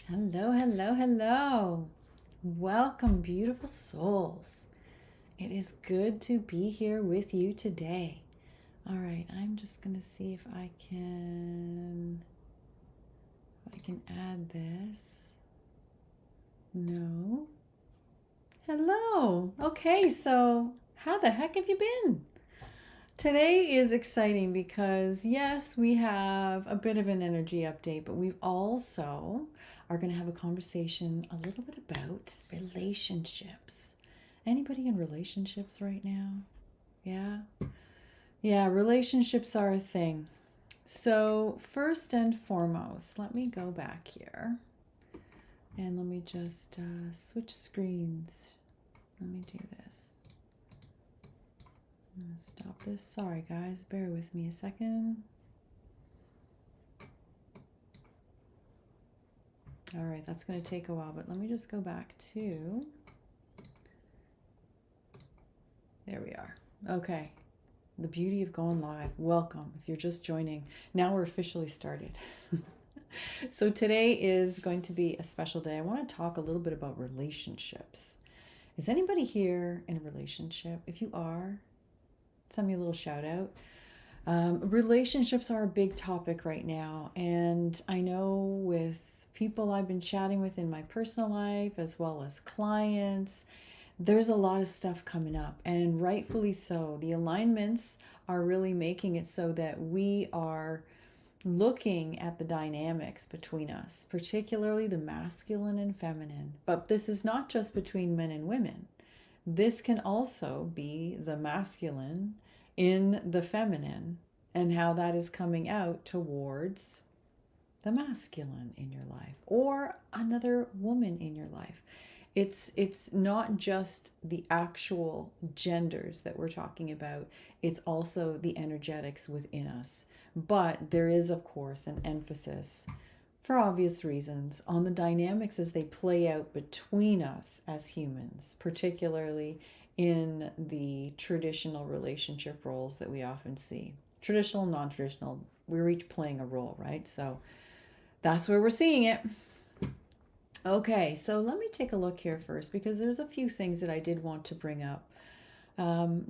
Hello, hello, hello. Welcome, beautiful souls. It is good to be here with you today. All right, I'm just going to see if I can add this. No. Hello. Okay, so how the heck have you been? Today is exciting because, yes, we have a bit of an energy update, but we also are going to have a conversation a little bit about relationships. Anybody in relationships right now? Yeah? Yeah, relationships are a thing. So, first and foremost, let me go back here and let me just switch screens. Let me do this. I'm gonna stop this. Sorry, guys, bear with me a second. All right, that's going to take a while, but let me just go back to. There we are. Okay. The beauty of going live. Welcome. If you're just joining, now we're officially started. So today is going to be a special day. I want to talk a little bit about relationships. Is anybody here in a relationship? If you are, send me a little shout out. Relationships are a big topic right now, and I know with people I've been chatting with in my personal life as well as clients, there's a lot of stuff coming up, and rightfully so. The alignments are really making it so that we are looking at the dynamics between us, particularly the masculine and feminine. But this is not just between men and women. This can also be the masculine in the feminine and how that is coming out towards the masculine in your life or another woman in your life. It's not just the actual genders that we're talking about. It's also the energetics within us. But there is, of course, an emphasis, for obvious reasons, on the dynamics as they play out between us as humans, particularly in the traditional relationship roles that we often see. Traditional, non-traditional, we're each playing a role, right? So that's where we're seeing it. Okay, so let me take a look here first because there's a few things that I did want to bring up.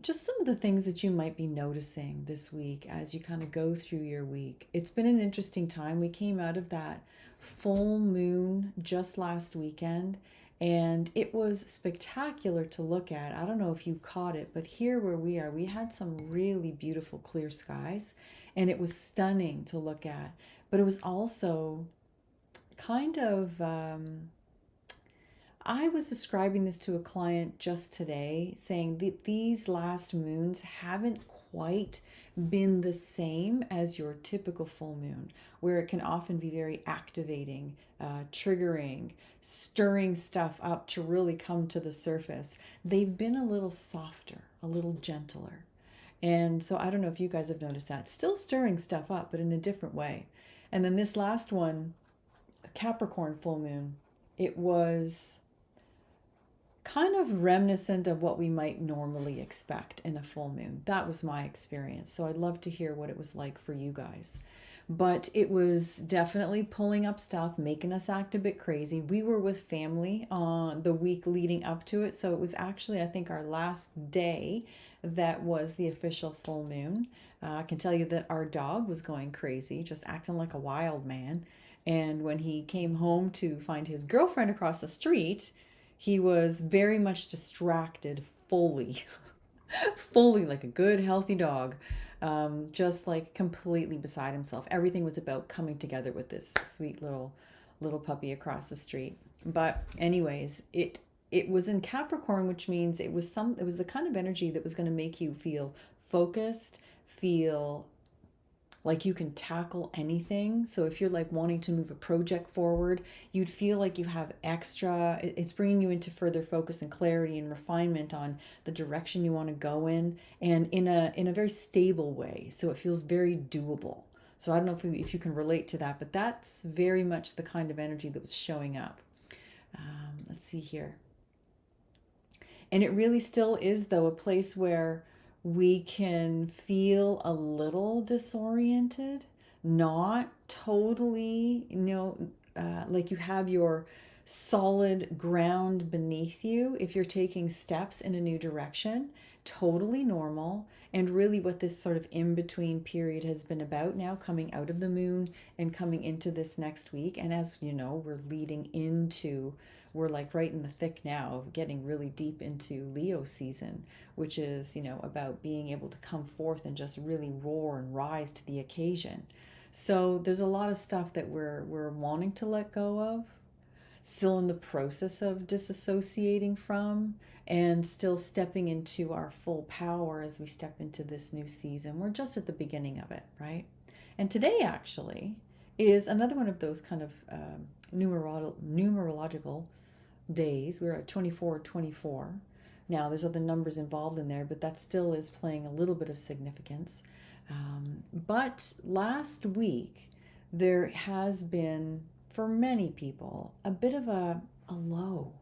Just some of the things that you might be noticing this week as you kind of go through your week. It's been an interesting time. We came out of that full moon just last weekend, and it was spectacular to look at. I don't know if you caught it, but here where we are, we had some really beautiful clear skies, and it was stunning to look at. But it was also kind of I was describing this to a client just today, saying that these last moons haven't quite been the same as your typical full moon, where it can often be very activating, triggering, stirring stuff up to really come to the surface. They've been a little softer, a little gentler. And so I don't know if you guys have noticed that. Still stirring stuff up, but in a different way. And then this last one, Capricorn full moon, it was kind of reminiscent of what we might normally expect in a full moon. That was my experience. So I'd love to hear what it was like for you guys. But it was definitely pulling up stuff, making us act a bit crazy. We were with family on the week leading up to it. So it was actually, I think, our last day that was the official full moon. I can tell you that our dog was going crazy, just acting like a wild man. And when he came home to find his girlfriend across the street, he was very much distracted fully, fully like a good, healthy dog, just like completely beside himself. Everything was about coming together with this sweet little puppy across the street. But anyways, it was in Capricorn, which means it was the kind of energy that was going to make you feel focused, feel like you can tackle anything. So if you're like wanting to move a project forward, you'd feel like you have extra, it's bringing you into further focus and clarity and refinement on the direction you want to go in, and in a very stable way. So it feels very doable. So I don't know if you can relate to that, but that's very much the kind of energy that was showing up. Let's see here. And it really still is, though, a place where we can feel a little disoriented, not totally, like you have your solid ground beneath you if you're taking steps in a new direction. Totally normal. And really, what this sort of in between period has been about now, coming out of the moon and coming into this next week. And as you know, we're like right in the thick now of getting really deep into Leo season, which is, about being able to come forth and just really roar and rise to the occasion. So there's a lot of stuff that we're wanting to let go of, still in the process of disassociating from, and still stepping into our full power as we step into this new season. We're just at the beginning of it, right? And today actually is another one of those kind of numerological days. We're at 2424. Now there's other numbers involved in there, but that still is playing a little bit of significance. But last week there has been, for many people, a bit of a low,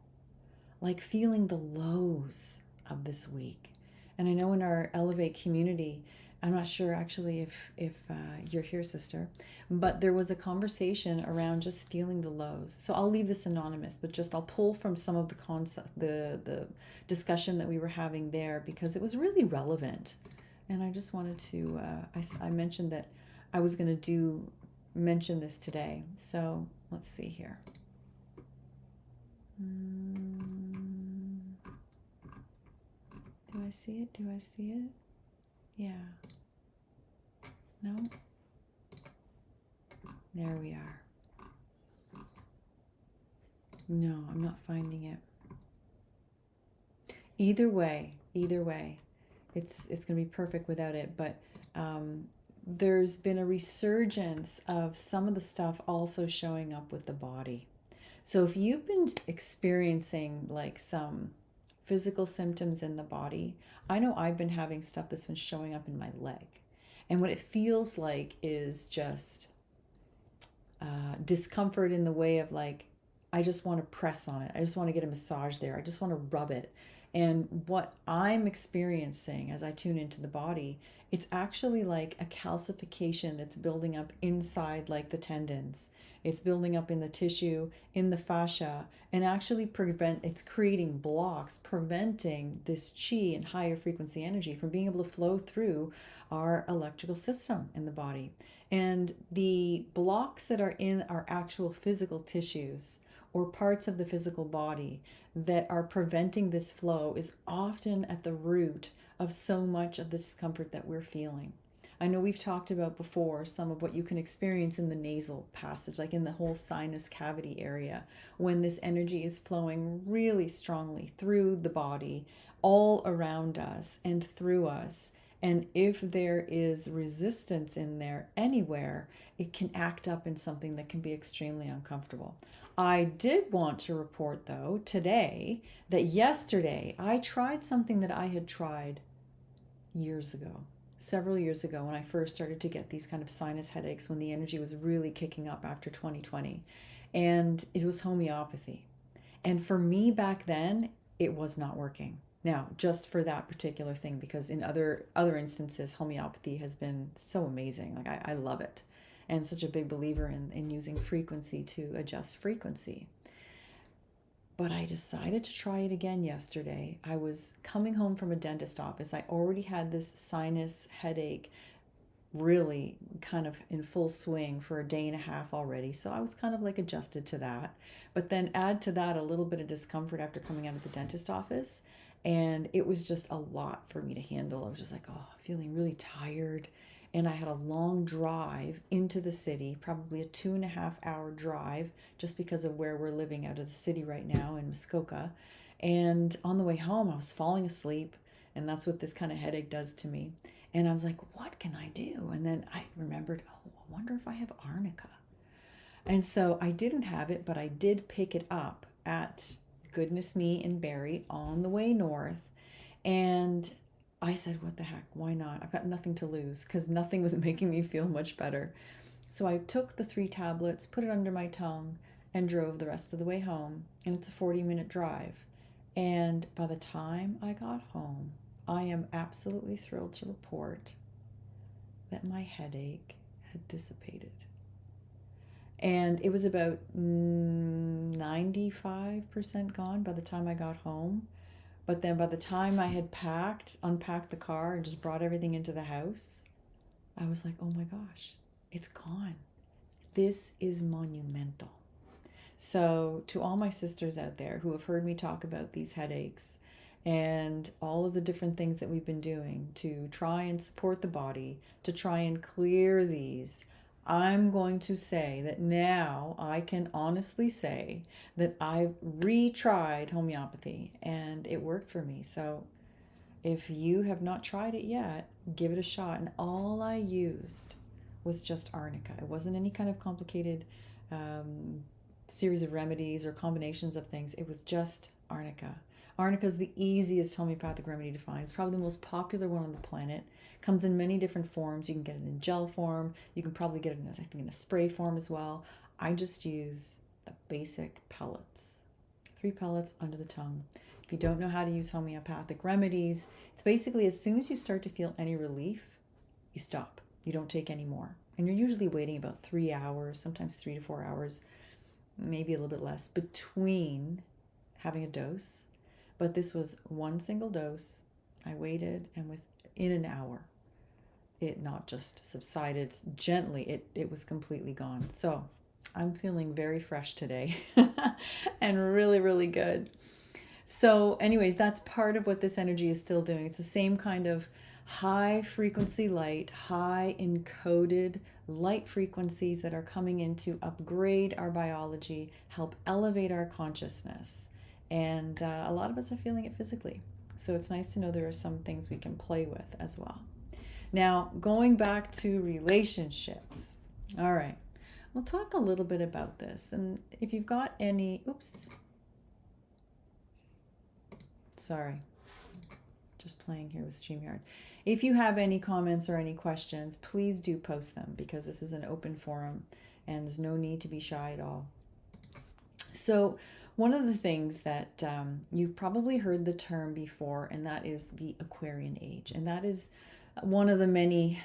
like feeling the lows of this week. And I know in our Elevate community, I'm not sure actually if you're here, sister, but there was a conversation around just feeling the lows. So I'll leave this anonymous, but just I'll pull from some of the concept, the discussion that we were having there, because it was really relevant. And I just wanted to, I mentioned that I was going to mention this today. So let's see here. Do I see it? Do I see it? Yeah. No? There we are. No, I'm not finding it. Either way, it's going to be perfect without it, but there's been a resurgence of some of the stuff also showing up with the body. So if you've been experiencing like some physical symptoms in the body, I know I've been having stuff that's been showing up in my leg. And what it feels like is just discomfort in the way of like, I just want to press on it. I just want to get a massage there. I just want to rub it. And what I'm experiencing as I tune into the body, it's actually like a calcification that's building up inside, like the tendons. It's building up in the tissue, in the fascia, and actually it's creating blocks, preventing this chi and higher frequency energy from being able to flow through our electrical system in the body. And the blocks that are in our actual physical tissues or parts of the physical body that are preventing this flow is often at the root of so much of the discomfort that we're feeling. I know we've talked about before some of what you can experience in the nasal passage, like in the whole sinus cavity area, when this energy is flowing really strongly through the body, all around us and through us. And if there is resistance in there anywhere, it can act up in something that can be extremely uncomfortable. I did want to report, though, today that yesterday I tried something that I had tried years ago, several years ago, when I first started to get these kind of sinus headaches, when the energy was really kicking up after 2020. And it was homeopathy. And for me back then, it was not working. Now, just for that particular thing, because in other instances, homeopathy has been so amazing. Like I love it. And such a big believer in using frequency to adjust frequency. But I decided to try it again yesterday. I was coming home from a dentist office. I already had this sinus headache really kind of in full swing for a day and a half already. So I was kind of like adjusted to that. But then add to that a little bit of discomfort after coming out of the dentist office. And it was just a lot for me to handle. I was just like, oh, feeling really tired. And I had a long drive into the city, probably a 2.5 hour drive, just because of where we're living out of the city right now in Muskoka. And on the way home, I was falling asleep. And that's what this kind of headache does to me. And I was like, what can I do? And then I remembered, oh, I wonder if I have arnica. And so I didn't have it, but I did pick it up at Goodness Me in Barrie on the way north. And I said, what the heck? Why not? I've got nothing to lose, because nothing was making me feel much better. So I took the 3 tablets, put it under my tongue, and drove the rest of the way home. And it's a 40-minute drive. And by the time I got home, I am absolutely thrilled to report that my headache had dissipated. And it was about 95% gone by the time I got home. But then by the time I had unpacked the car and just brought everything into the house, I was like, oh my gosh, it's gone. This is monumental. So to all my sisters out there who have heard me talk about these headaches and all of the different things that we've been doing to try and support the body, to try and clear these, I'm going to say that now I can honestly say that I've retried homeopathy and it worked for me. So if you have not tried it yet, give it a shot. And all I used was just arnica. It wasn't any kind of complicated series of remedies or combinations of things. It was just arnica. Arnica is the easiest homeopathic remedy to find. It's probably the most popular one on the planet. Comes in many different forms. You can get it in gel form. You can probably get it in, I think, in a spray form as well. I just use the basic pellets. 3 pellets under the tongue. If you don't know how to use homeopathic remedies, it's basically as soon as you start to feel any relief, you stop. You don't take any more. And you're usually waiting about 3 hours, sometimes 3 to 4 hours, maybe a little bit less, between having a dose. But this was one single dose. I waited, and within an hour, it not just subsided gently, it was completely gone. So I'm feeling very fresh today and really, really good. So anyways, that's part of what this energy is still doing. It's the same kind of high frequency light, high encoded light frequencies that are coming in to upgrade our biology, help elevate our consciousness. And a lot of us are feeling it physically. So it's nice to know there are some things we can play with as well. Now, going back to relationships. All right, we'll talk a little bit about this. And if you've got any, sorry, just playing here with StreamYard. If you have any comments or any questions, please do post them because this is an open forum and there's no need to be shy at all. So one of the things that you've probably heard the term before, and that is the Aquarian Age. And that is one of the many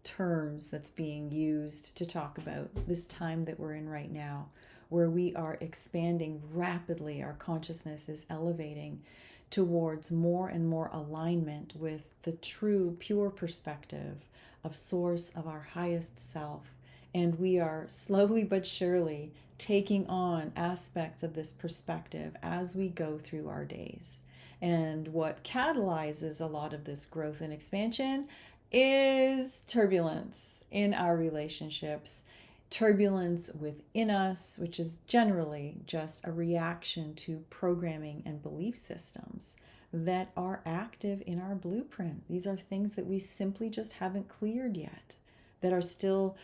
terms that's being used to talk about this time that we're in right now, where we are expanding rapidly. Our consciousness is elevating towards more and more alignment with the true, pure perspective of source of our highest self. And we are slowly but surely taking on aspects of this perspective as we go through our days. And what catalyzes a lot of this growth and expansion is turbulence in our relationships, turbulence within us, which is generally just a reaction to programming and belief systems that are active in our blueprint. These are things that we simply just haven't cleared yet, that are still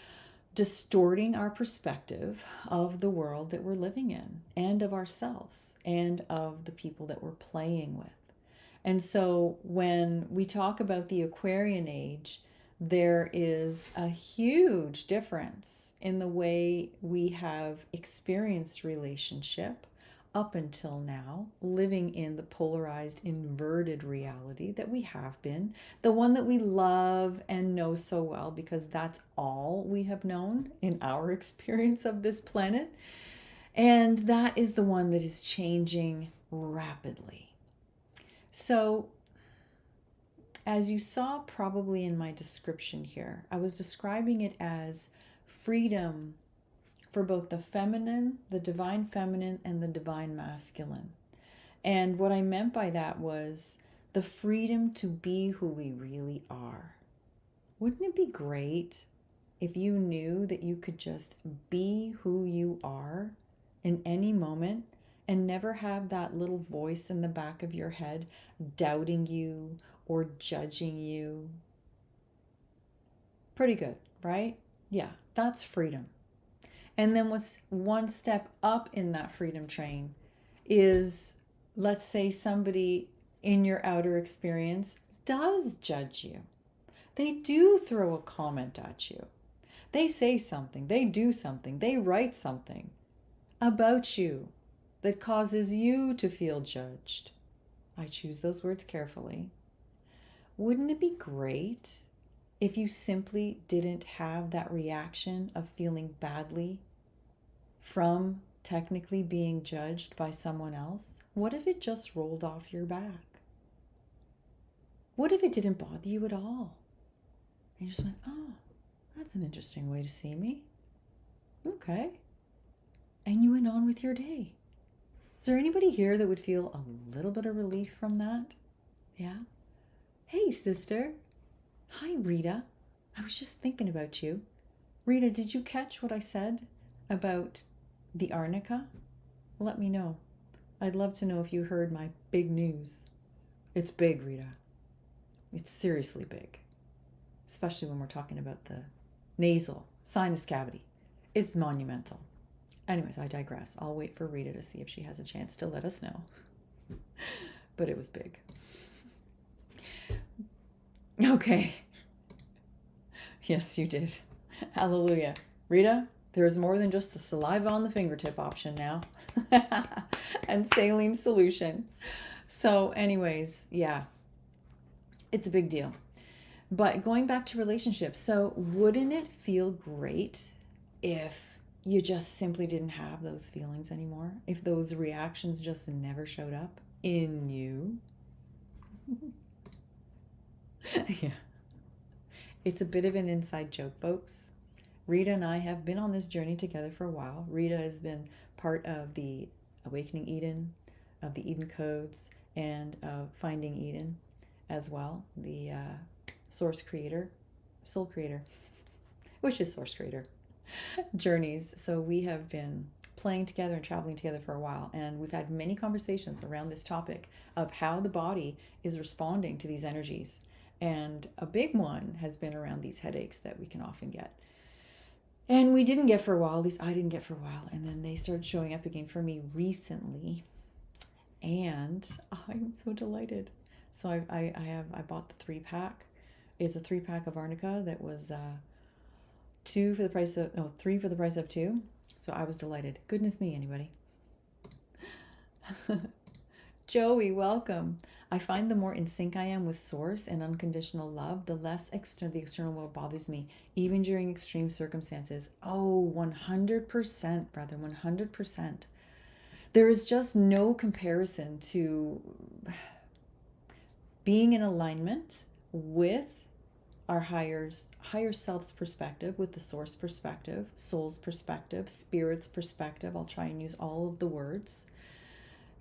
distorting our perspective of the world that we're living in and of ourselves and of the people that we're playing with. And so when we talk about the Aquarian Age, there is a huge difference in the way we have experienced relationship up until now, living in the polarized, inverted reality that we have been, the one that we love and know so well because that's all we have known in our experience of this planet. And that is the one that is changing rapidly. So, as you saw probably in my description here, I was describing it as freedom for both the feminine, the divine feminine, and the divine masculine. And what I meant by that was the freedom to be who we really are. Wouldn't it be great if you knew that you could just be who you are in any moment and never have that little voice in the back of your head doubting you or judging you? Pretty good, right? Yeah, that's freedom. And then what's one step up in that freedom train is, let's say somebody in your outer experience does judge you. They do throw a comment at you. They say something, they do something, they write something about you that causes you to feel judged. I choose those words carefully. Wouldn't it be great if you simply didn't have that reaction of feeling badly from technically being judged by someone else? What if it just rolled off your back? What if it didn't bother you at all? And you just went, oh, that's an interesting way to see me. Okay. And you went on with your day. Is there anybody here that would feel a little bit of relief from that? Yeah? Hey, sister. Hi, Rita. I was just thinking about you. Rita, did you catch what I said about the arnica? Let me know. I'd love to know if you heard my big news. It's big, Rita. It's seriously big. Especially when we're talking about the nasal sinus cavity. It's monumental. Anyways, I digress. I'll wait for Rita to see if she has a chance to let us know. But it was big. Okay. Yes, you did. Hallelujah. Rita, there is more than just the saliva on the fingertip option now. And saline solution. So anyways, yeah. It's a big deal. But going back to relationships, so wouldn't it feel great if you just simply didn't have those feelings anymore? If those reactions just never showed up in you? Yeah. It's a bit of an inside joke, folks. Rita and I have been on this journey together for a while. Rita has been part of the Awakening Eden, of the Eden Codes, and of Finding Eden as well, the Source Creator, Soul Creator, which is Source Creator, journeys. So we have been playing together and traveling together for a while, and we've had many conversations around this topic of how the body is responding to these energies. And a big one has been around these headaches that we can often get. And we didn't get for a while, at least I didn't get for a while. And then they started showing up again for me recently. And I'm so delighted. So I bought the 3-pack. It's a 3-pack of arnica that was 3 for the price of 2. So I was delighted. Goodness me, anybody. Joey, welcome. I find the more in sync I am with source and unconditional love, the less the external world bothers me, even during extreme circumstances. Oh, 100%, brother, 100%. There is just no comparison to being in alignment with our higher self's perspective, with the source perspective, soul's perspective, spirit's perspective. I'll try and use all of the words,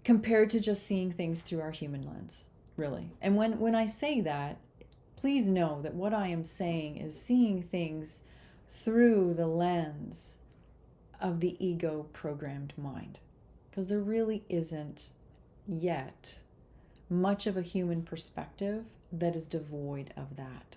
compared to just seeing things through our human lens, really. And when I say that, please know that what I am saying is seeing things through the lens of the ego programmed mind. Because there really isn't yet much of a human perspective that is devoid of that.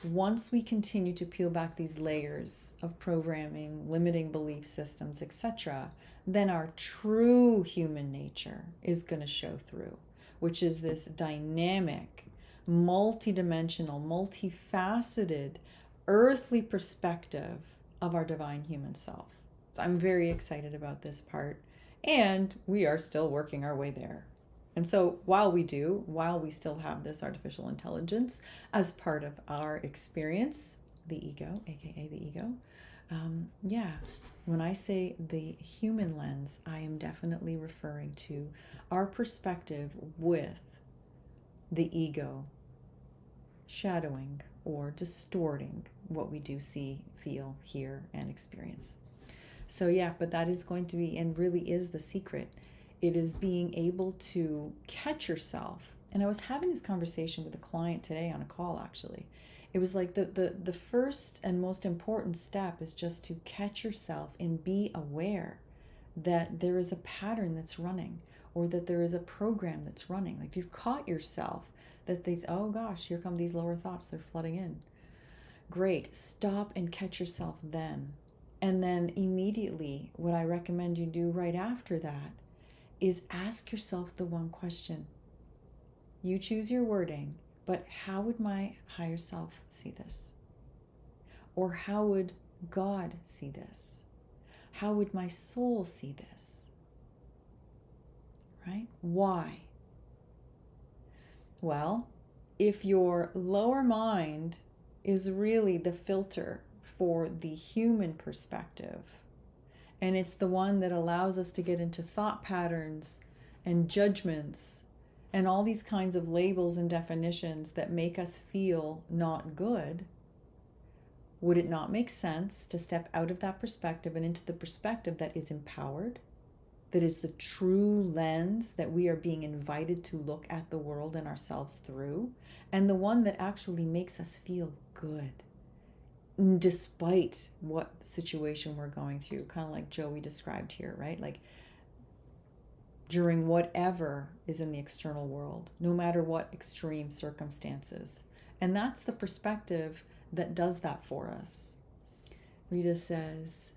Once we continue to peel back these layers of programming, limiting belief systems, etc., then our true human nature is going to show through, which is this dynamic, multidimensional, multifaceted, earthly perspective of our divine human self. So I'm very excited about this part, and we are still working our way there. And so while we still have this artificial intelligence as part of our experience, the ego, aka the ego, when I say the human lens, I am definitely referring to our perspective with the ego shadowing or distorting what we do see, feel, hear, and experience. So yeah, but that is going to be, and really is the secret. It is being able to catch yourself. And I was having this conversation with a client today on a call, actually. It was like the first and most important step is just to catch yourself and be aware that there is a pattern that's running, or that there is a program that's running. Like if you've caught yourself that these, oh gosh, here come these lower thoughts, they're flooding in. Great, stop and catch yourself then. And then immediately, what I recommend you do right after that is ask yourself the one question. You choose your wording, but how would my higher self see this? Or how would God see this? How would my soul see this? Right? Why? Well, if your lower mind is really the filter for the human perspective, And it's the one that allows us to get into thought patterns and judgments and all these kinds of labels and definitions that make us feel not good. Would it not make sense to step out of that perspective and into the perspective that is empowered, that is the true lens that we are being invited to look at the world and ourselves through, and the one that actually makes us feel good despite what situation we're going through, kind of like Joey described here, right? Like during whatever is in the external world, no matter what extreme circumstances. And that's the perspective that does that for us. Rita says,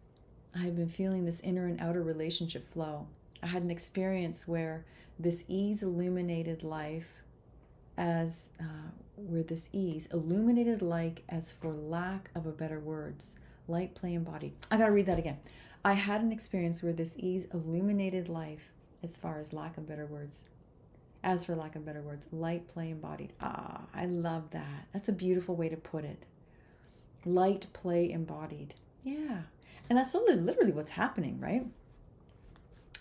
I have been feeling this inner and outer relationship flow. I had an experience where this ease illuminated life as illuminated like as for lack of a better words, light play embodied. I gotta read that again. I had an experience where this ease illuminated life as for lack of better words, light play embodied. Ah, I love that. That's a beautiful way to put it. Light play embodied. Yeah. And that's literally what's happening, right?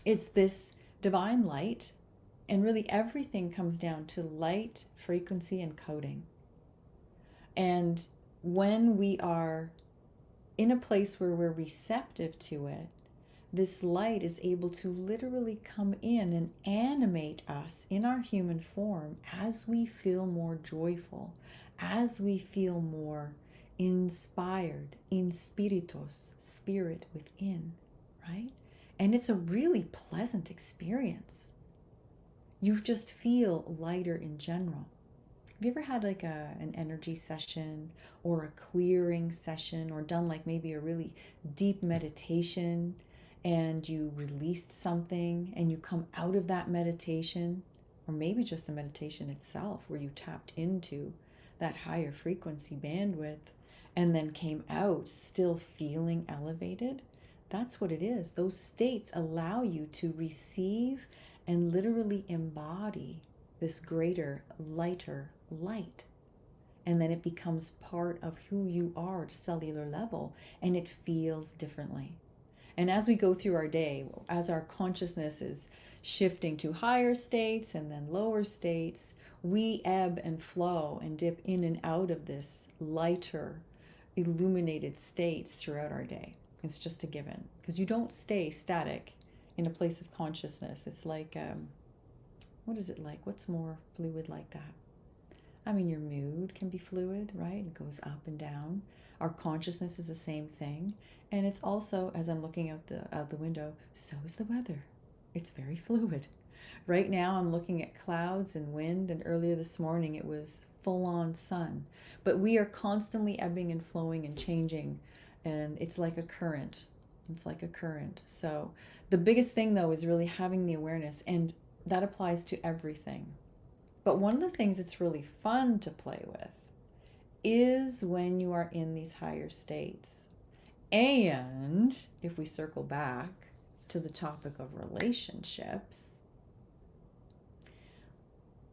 It's this divine light, and really everything comes down to light, frequency, and coding. And when we are in a place where we're receptive to it, this light is able to literally come in and animate us in our human form as we feel more joyful, as we feel more inspired, in spiritus, spirit within, right? And it's a really pleasant experience. You just feel lighter in general. Have you ever had like an energy session or a clearing session, or done like maybe a really deep meditation and you released something and you come out of that meditation, or maybe just the meditation itself where you tapped into that higher frequency bandwidth and then came out still feeling elevated? That's what it is. Those states allow you to receive and literally embody this greater, lighter light. And then it becomes part of who you are at a cellular level, and it feels differently. And as we go through our day, as our consciousness is shifting to higher states and then lower states, we ebb and flow and dip in and out of this lighter, illuminated states throughout our day. It's just a given, because you don't stay static in a place of consciousness. It's like, what is it like? What's more fluid like that? I mean, your mood can be fluid, right? It goes up and down. Our consciousness is the same thing. And it's also, as I'm looking out the window, so is the weather. It's very fluid. Right now I'm looking at clouds and wind, and earlier this morning it was full-on sun. But we are constantly ebbing and flowing and changing, and it's like a current. It's like a current. So the biggest thing, though, is really having the awareness, and that applies to everything. But one of the things that's really fun to play with is when you are in these higher states. And if we circle back to the topic of relationships,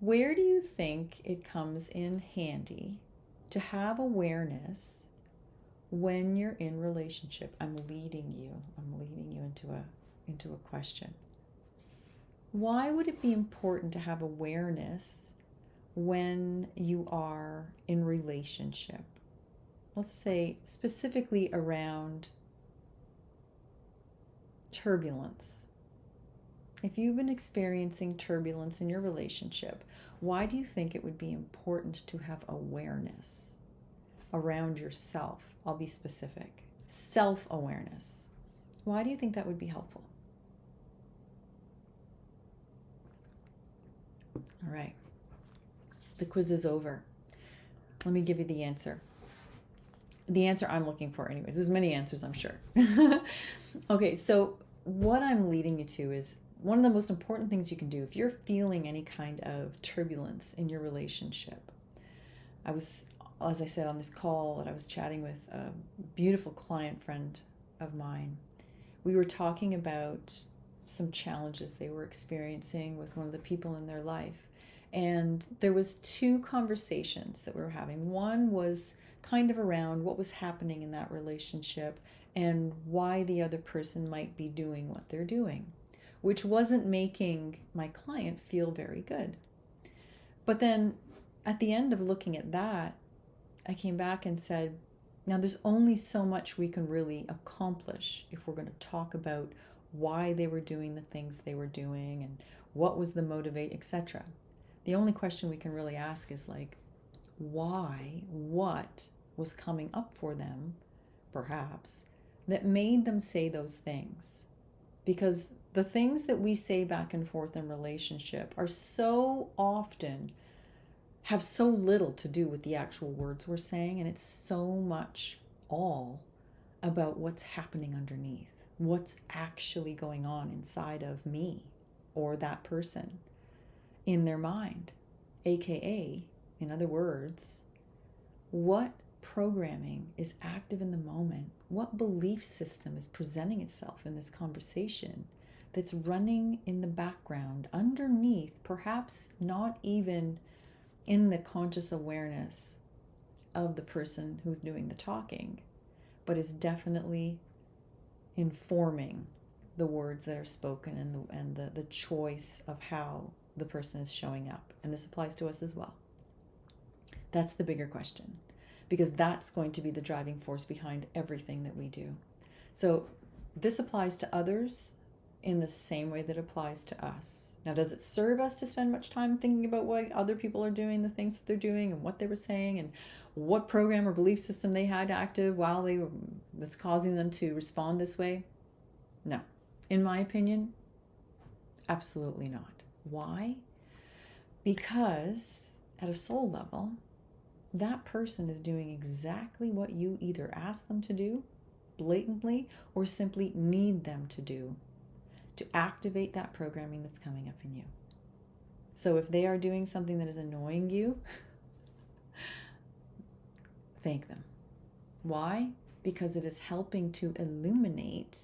where do you think it comes in handy to have awareness when you're in relationship? I'm leading you into a question. Why would it be important to have awareness when you are in relationship? Let's say specifically around turbulence. If you've been experiencing turbulence in your relationship, why do you think it would be important to have awareness around yourself? I'll be specific. Self-awareness. Why do you think that would be helpful? All right. The quiz is over. Let me give you the answer. The answer I'm looking for anyways. There's many answers, I'm sure. Okay, so what I'm leading you to is one of the most important things you can do if you're feeling any kind of turbulence in your relationship. I was, as I said, on this call that I was chatting with a beautiful client friend of mine. We were talking about some challenges they were experiencing with one of the people in their life. And there was two conversations that we were having. One was kind of around what was happening in that relationship and why the other person might be doing what they're doing, which wasn't making my client feel very good. But then at the end of looking at that, I came back and said, now there's only so much we can really accomplish if we're going to talk about why they were doing the things they were doing and what was the motivate, etc. The only question we can really ask is like, why, what was coming up for them, perhaps, that made them say those things? Because the things that we say back and forth in relationship are so often have so little to do with the actual words we're saying, and it's so much all about what's happening underneath, what's actually going on inside of me or that person in their mind, aka, in other words, what programming is active in the moment, what belief system is presenting itself in this conversation that's running in the background underneath, perhaps not even in the conscious awareness of the person who's doing the talking, but is definitely informing the words that are spoken and the choice of how the person is showing up. And this applies to us as well. That's the bigger question, because that's going to be the driving force behind everything that we do. So this applies to others in the same way that applies to us. Now, does it serve us to spend much time thinking about why other people are doing the things that they're doing and what they were saying and what program or belief system they had active while they were, that's causing them to respond this way? No. In my opinion, absolutely not. Why? Because at a soul level, that person is doing exactly what you either ask them to do blatantly or simply need them to do to activate that programming that's coming up in you. So if they are doing something that is annoying you, thank them. Why? Because it is helping to illuminate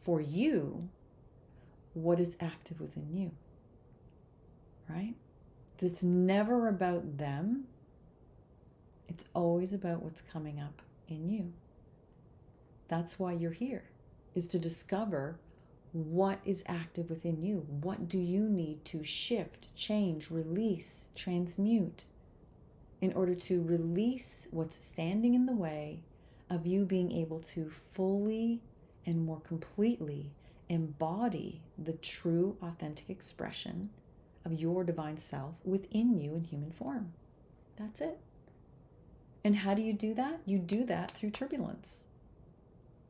for you what is active within you, right? It's never about them. It's always about what's coming up in you. That's why you're here, is to discover what is active within you. What do you need to shift, change, release, transmute in order to release what's standing in the way of you being able to fully and more completely embody the true, authentic expression of your divine self within you in human form? That's it. And how do you do that? You do that through turbulence.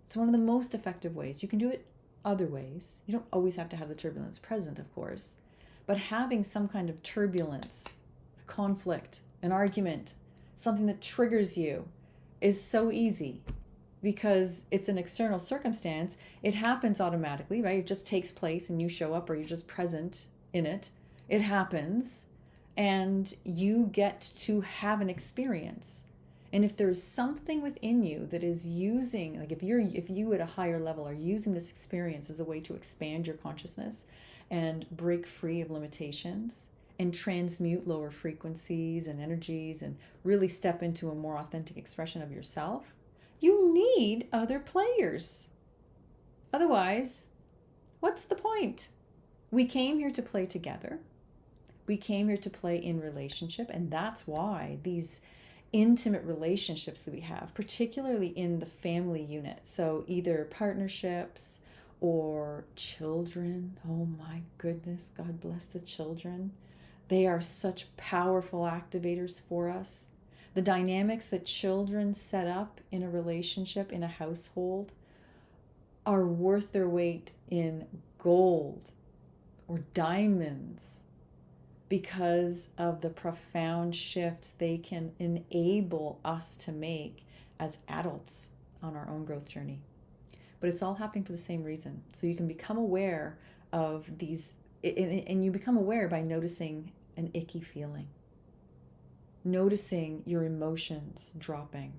It's one of the most effective ways. You can do it other ways. You don't always have to have the turbulence present, of course, but having some kind of turbulence, a conflict, an argument, something that triggers you is so easy because it's an external circumstance. It happens automatically, right? It just takes place and you show up or you're just present in it. It happens and you get to have an experience. And if there is something within you that is using, like if you at a higher level are using this experience as a way to expand your consciousness and break free of limitations and transmute lower frequencies and energies and really step into a more authentic expression of yourself, you need other players. Otherwise, what's the point? We came here to play together. We came here to play in relationship, and that's why these intimate relationships that we have, particularly in the family unit, so either partnerships or children. Oh my goodness, God bless the children. They are such powerful activators for us. The dynamics that children set up in a relationship, in a household, are worth their weight in gold or diamonds, because of the profound shifts they can enable us to make as adults on our own growth journey. But it's all happening for the same reason. So you can become aware of these, and you become aware by noticing an icky feeling, noticing your emotions dropping,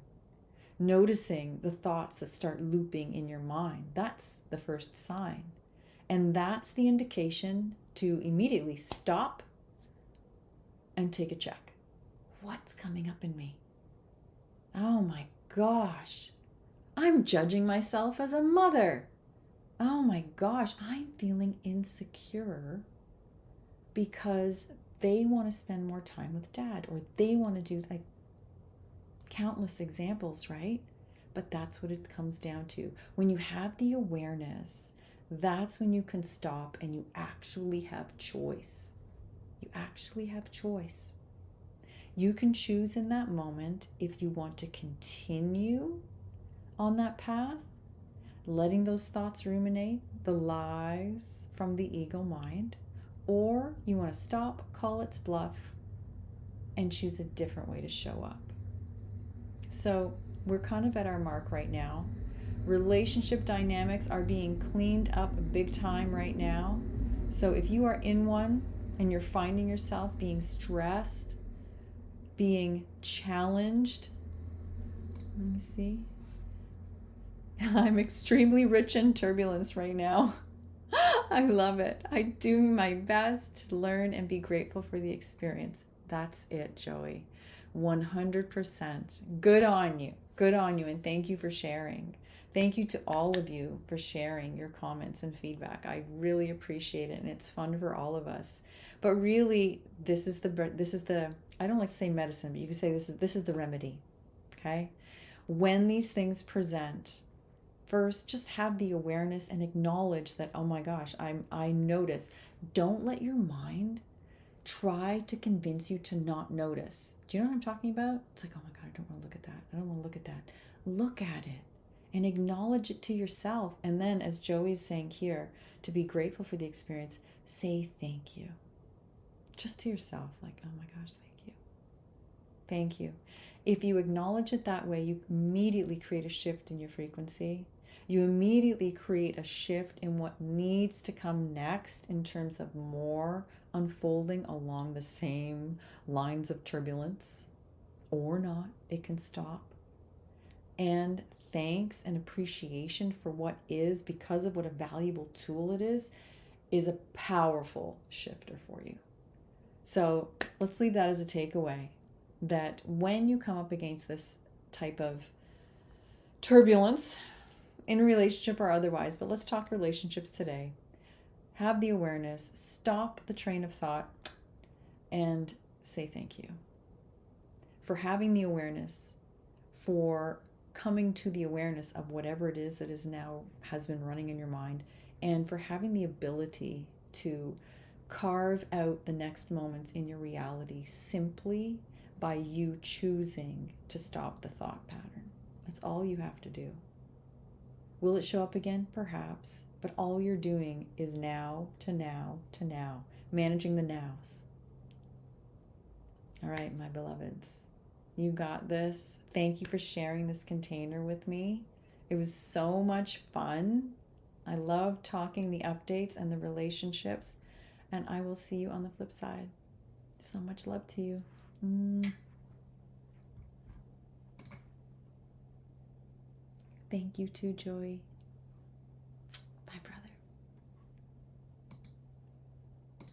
noticing the thoughts that start looping in your mind. That's the first sign. And that's the indication to immediately stop and take a check. What's coming up in me? Oh my gosh. I'm judging myself as a mother. Oh my gosh, I'm feeling insecure because they want to spend more time with dad, or they want to do, like, countless examples, right? But that's what it comes down to. When you have the awareness, that's when you can stop and you actually have choice. You actually have choice. You can choose in that moment if you want to continue on that path, letting those thoughts ruminate, the lies from the ego mind, or you want to stop, call its bluff, and choose a different way to show up. So we're kind of at our mark right now. Relationship dynamics are being cleaned up big time right now. So if you are in one and you're finding yourself being stressed, being challenged, let me see. I'm extremely rich in turbulence right now. I love it. I do my best to learn and be grateful for the experience. That's it, Joey. 100%. Good on you. Good on you. And thank you for sharing. Thank you to all of you for sharing your comments and feedback. I really appreciate it, and it's fun for all of us. But really, this is the I don't like to say medicine, but you can say this is the remedy. Okay? When these things present, first, just have the awareness and acknowledge that, oh my gosh, I notice. Don't let your mind try to convince you to not notice. Do you know what I'm talking about? It's like, oh my God, I don't want to look at that. I don't want to look at that. Look at it and acknowledge it to yourself. And then, as Joey's saying here, to be grateful for the experience, say thank you. Just to yourself, like, oh my gosh, thank you. Thank you. If you acknowledge it that way, you immediately create a shift in your frequency. You immediately create a shift in what needs to come next in terms of more unfolding along the same lines of turbulence, or not. It can stop. And thanks and appreciation for what is, because of what a valuable tool it is a powerful shifter for you. So let's leave that as a takeaway, that when you come up against this type of turbulence, in a relationship or otherwise, but let's talk relationships today, have the awareness, stop the train of thought, and say thank you for having the awareness, for coming to the awareness of whatever it is that is now has been running in your mind, and for having the ability to carve out the next moments in your reality simply by you choosing to stop the thought pattern. That's all you have to do. Will it show up again? Perhaps. But all you're doing is now to now to now, managing the nows. All right, my beloveds, you got this. Thank you for sharing this container with me. It was so much fun. I love talking the updates and the relationships, and I will see you on the flip side. So much love to you. Thank you too, Joey.